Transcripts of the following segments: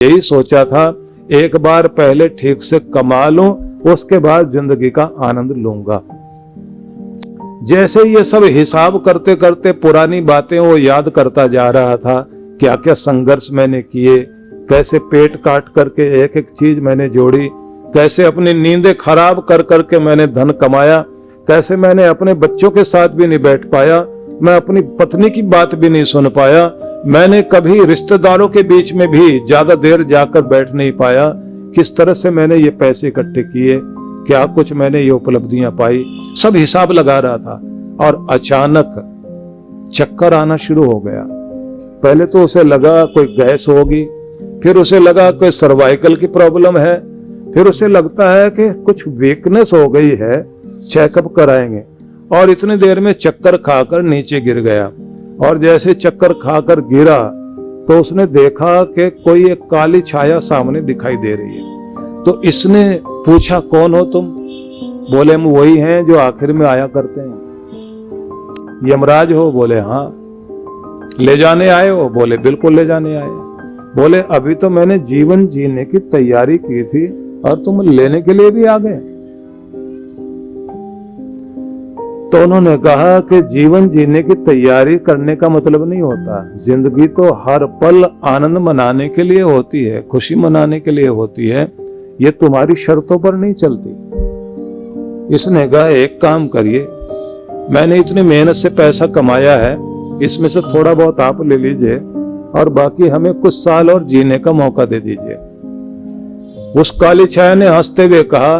यही सोचा था एक बार पहले ठीक से कमा लूं, उसके बाद जिंदगी का आनंद लूंगा। जैसे ये सब हिसाब करते करते पुरानी बातें वो याद करता जा रहा था, क्या क्या संघर्ष मैंने किए, कैसे पेट काट करके एक एक चीज मैंने जोड़ी, कैसे अपनी नींदें खराब कर करके मैंने धन कमाया, कैसे मैंने अपने बच्चों के साथ भी नहीं बैठ पाया, मैं अपनी पत्नी की बात भी नहीं सुन पाया, मैंने कभी रिश्तेदारों के बीच में भी ज्यादा देर जाकर बैठ नहीं पाया। किस तरह से मैंने ये पैसे इकट्ठे किए, क्या कुछ मैंने ये उपलब्धियां पाई, सब हिसाब लगा रहा था। और अचानक चक्कर आना शुरू हो गया। पहले तो उसे लगा कोई गैस होगी, फिर उसे लगा कोई सर्वाइकल की प्रॉब्लम है, फिर उसे लगता है कि कुछ वीकनेस हो गई है, चेकअप कराएंगे। और इतनी देर में चक्कर खाकर नीचे गिर गया। और जैसे चक्कर खाकर गिरा तो उसने देखा कि कोई एक काली छाया सामने दिखाई दे रही है। तो इसने पूछा, कौन हो तुम? बोले, हम वही हैं जो आखिर में आया करते हैं। यमराज हो? बोले हाँ। ले जाने आए हो? बोले बिल्कुल ले जाने आए। बोले अभी तो मैंने जीवन जीने की तैयारी की थी और तुम लेने के लिए भी आ गए। तो उन्होंने कहा कि जीवन जीने की तैयारी करने का मतलब नहीं होता, जिंदगी तो हर पल आनंद मनाने के लिए होती है, खुशी मनाने के लिए होती है, ये तुम्हारी शर्तों पर नहीं चलती। इसने कहा एक काम करिए, मैंने इतनी मेहनत से पैसा कमाया है, इसमें से थोड़ा बहुत आप ले लीजिए और बाकी हमें कुछ साल और जीने का मौका दे दीजिए। उस काली छाया ने हंसते हुए कहा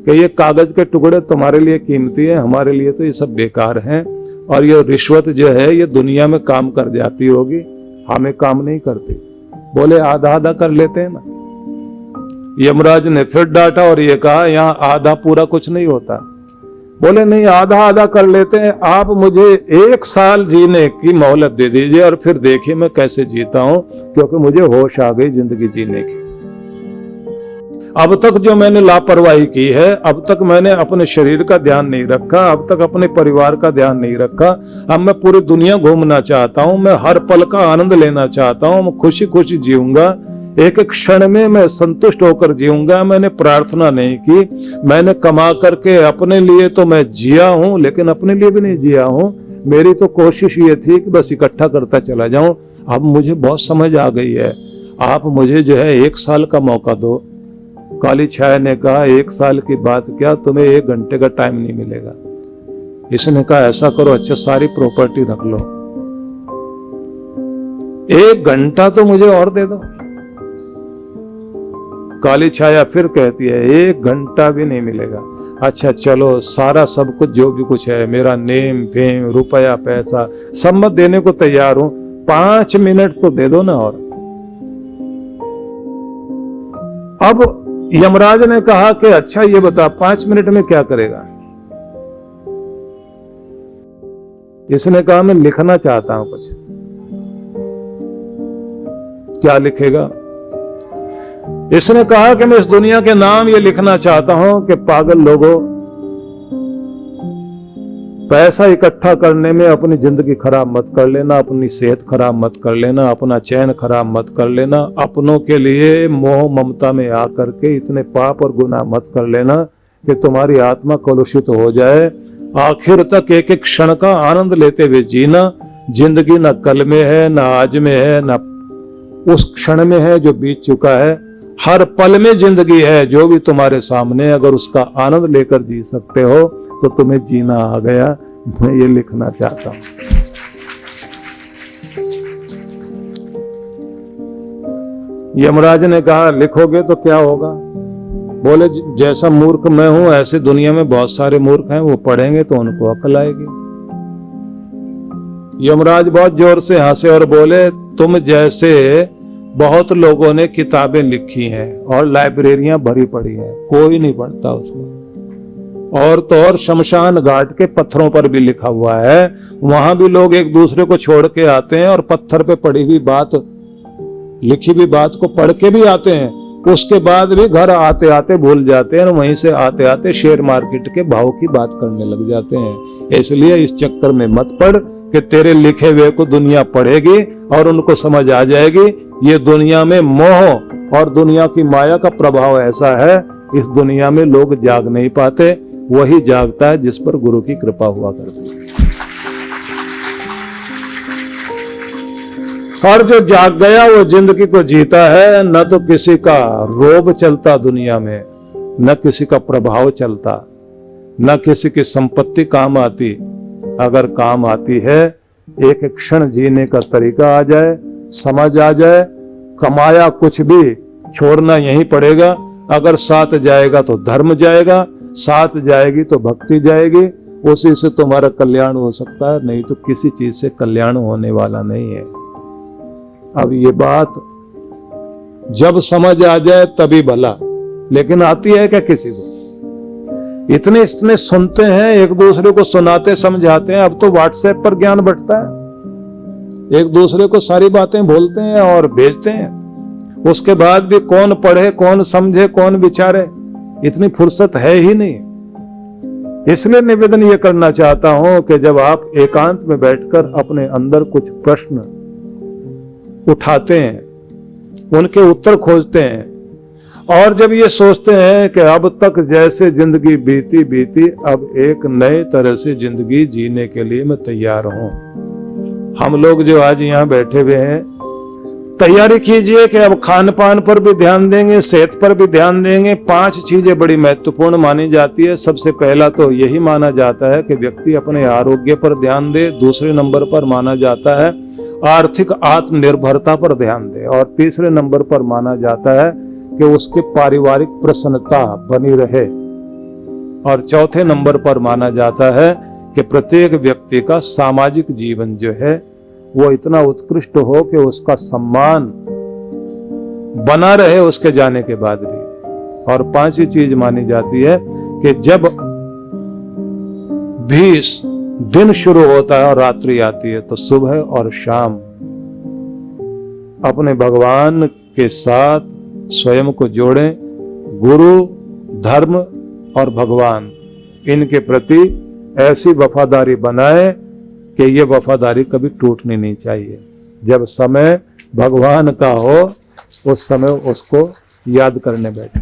कि ये कागज के टुकड़े तुम्हारे लिए कीमती है, हमारे लिए तो ये सब बेकार हैं, और ये रिश्वत जो है ये दुनिया में काम कर जाती होगी, हमें काम नहीं करती। बोले आधा आधा कर लेते हैं ना। यमराज ने फिर डांटा और ये कहा यहाँ आधा पूरा कुछ नहीं होता। बोले नहीं, आधा आधा कर लेते हैं, आप मुझे 1 साल जीने की मोहलत दे दीजिए और फिर देखिए मैं कैसे जीता हूं, क्योंकि मुझे होश आ गई जिंदगी जीने की। अब तक जो मैंने लापरवाही की है, अब तक मैंने अपने शरीर का ध्यान नहीं रखा, अब तक अपने परिवार का ध्यान नहीं रखा। अब मैं पूरी दुनिया घूमना चाहता हूं, मैं हर पल का आनंद लेना चाहता हूं, मैं खुशी खुशी जीऊंगा, एक एक क्षण में मैं संतुष्ट होकर जीऊंगा। मैंने प्रार्थना नहीं की, मैंने कमा करके अपने लिए तो मैं जिया हूं, लेकिन अपने लिए भी नहीं जिया हूं। मेरी तो कोशिश ये थी कि बस इकट्ठा करता चला जाऊं। अब मुझे बहुत समझ आ गई है, आप मुझे जो है 1 साल का मौका दो। काली छाया ने कहा 1 साल की बात क्या, तुम्हें 1 घंटे का टाइम नहीं मिलेगा। इसने कहा ऐसा करो, अच्छा सारी प्रॉपर्टी रख लो, 1 घंटा तो मुझे और दे दो। काली छाया फिर कहती है 1 घंटा भी नहीं मिलेगा। अच्छा चलो, सारा सब कुछ जो भी कुछ है, मेरा नेम फेम रुपया पैसा सब मैं देने को तैयार हूं, 5 मिनट तो दे दो ना। और अब यमराज ने कहा कि अच्छा ये बता 5 मिनट में क्या करेगा? इसने कहा मैं लिखना चाहता हूं कुछ। क्या लिखेगा? इसने कहा कि मैं इस दुनिया के नाम ये लिखना चाहता हूं कि पागल लोगों, पैसा इकट्ठा करने में अपनी जिंदगी खराब मत कर लेना, अपनी सेहत खराब मत कर लेना, अपना चैन खराब मत कर लेना, अपनों के लिए मोह ममता में आकर के इतने पाप और गुनाह मत कर लेना कि तुम्हारी आत्मा कलुषित हो जाए। आखिर तक एक एक क्षण का आनंद लेते हुए जीना। जिंदगी न कल में है, न आज में है, न उस क्षण में है जो बीत चुका है। हर पल में जिंदगी है, जो भी तुम्हारे सामने, अगर उसका आनंद लेकर जी सकते हो तो तुम्हें जीना आ गया। मैं ये लिखना चाहता हूं। यमराज ने कहा लिखोगे तो क्या होगा? बोले जैसा मूर्ख मैं हूं, ऐसे दुनिया में बहुत सारे मूर्ख हैं, वो पढ़ेंगे तो उनको अकल आएगी। यमराज बहुत जोर से हंसे और बोले तुम जैसे बहुत लोगों ने किताबें लिखी हैं और लाइब्रेरियां भरी पड़ी हैं, कोई नहीं पढ़ता उसको। और तो और शमशान घाट के पत्थरों पर भी लिखा हुआ है, वहां भी लोग एक दूसरे को छोड़ के आते हैं और पत्थर पे पड़ी हुई बात, लिखी हुई बात को पढ़ के भी आते हैं। उसके बाद भी घर आते आते भूल जाते हैं और वहीं से आते आते शेयर मार्केट के भाव की बात करने लग जाते हैं। इसलिए इस चक्कर में मत पड़, कि तेरे लिखे हुए को दुनिया पढ़ेगी और उनको समझ आ जाएगी। ये दुनिया में मोह और दुनिया की माया का प्रभाव ऐसा है, इस दुनिया में लोग जाग नहीं पाते, वही जागता है जिस पर गुरु की कृपा हुआ करती है। और जो जाग गया वो जिंदगी को जीता है। न तो किसी का रोब चलता दुनिया में, न किसी का प्रभाव चलता, न किसी की संपत्ति काम आती। अगर काम आती है, एक क्षण जीने का तरीका आ जाए, समझ आ जाए, कमाया कुछ भी छोड़ना यहीं पड़ेगा। अगर साथ जाएगा तो धर्म जाएगा, साथ जाएगी तो भक्ति जाएगी, उसी से तुम्हारा कल्याण हो सकता है, नहीं तो किसी चीज से कल्याण होने वाला नहीं है। अब ये बात जब समझ आ जाए तभी भला, लेकिन आती है क्या किसी को? इतने सुनते हैं, एक दूसरे को सुनाते समझाते हैं। अब तो व्हाट्सएप पर ज्ञान बंटता है, एक दूसरे को सारी बातें बोलते हैं और भेजते हैं। उसके बाद भी कौन पढ़े, कौन समझे, कौन विचारे, इतनी फुर्सत है ही नहीं। इसलिए निवेदन ये करना चाहता हूं कि जब आप एकांत में बैठकर अपने अंदर कुछ प्रश्न उठाते हैं, उनके उत्तर खोजते हैं, और जब ये सोचते हैं कि अब तक जैसे जिंदगी बीती बीती, अब एक नए तरह से जिंदगी जीने के लिए मैं तैयार हूं। हम लोग जो आज यहाँ बैठे हुए हैं, तैयारी कीजिए कि अब खान पान पर भी ध्यान देंगे, सेहत पर भी ध्यान देंगे। 5 चीजें बड़ी महत्वपूर्ण मानी जाती है। सबसे पहला तो यही माना जाता है कि व्यक्ति अपने आरोग्य पर ध्यान दे। दूसरे नंबर पर माना जाता है आर्थिक आत्मनिर्भरता पर ध्यान दे, और तीसरे नंबर पर माना जाता है कि उसके पारिवारिक प्रसन्नता बनी रहे, और चौथे नंबर पर माना जाता है कि प्रत्येक व्यक्ति का सामाजिक जीवन जो है वो इतना उत्कृष्ट हो कि उसका सम्मान बना रहे उसके जाने के बाद भी। और 5वीं चीज मानी जाती है कि जब भी दिन शुरू होता है और रात्रि आती है, तो सुबह और शाम अपने भगवान के साथ स्वयं को जोड़ें। गुरु, धर्म और भगवान, इनके प्रति ऐसी वफादारी बनाए कि ये वफादारी कभी टूटनी नहीं चाहिए। जब समय भगवान का हो, उस समय उसको याद करने बैठे।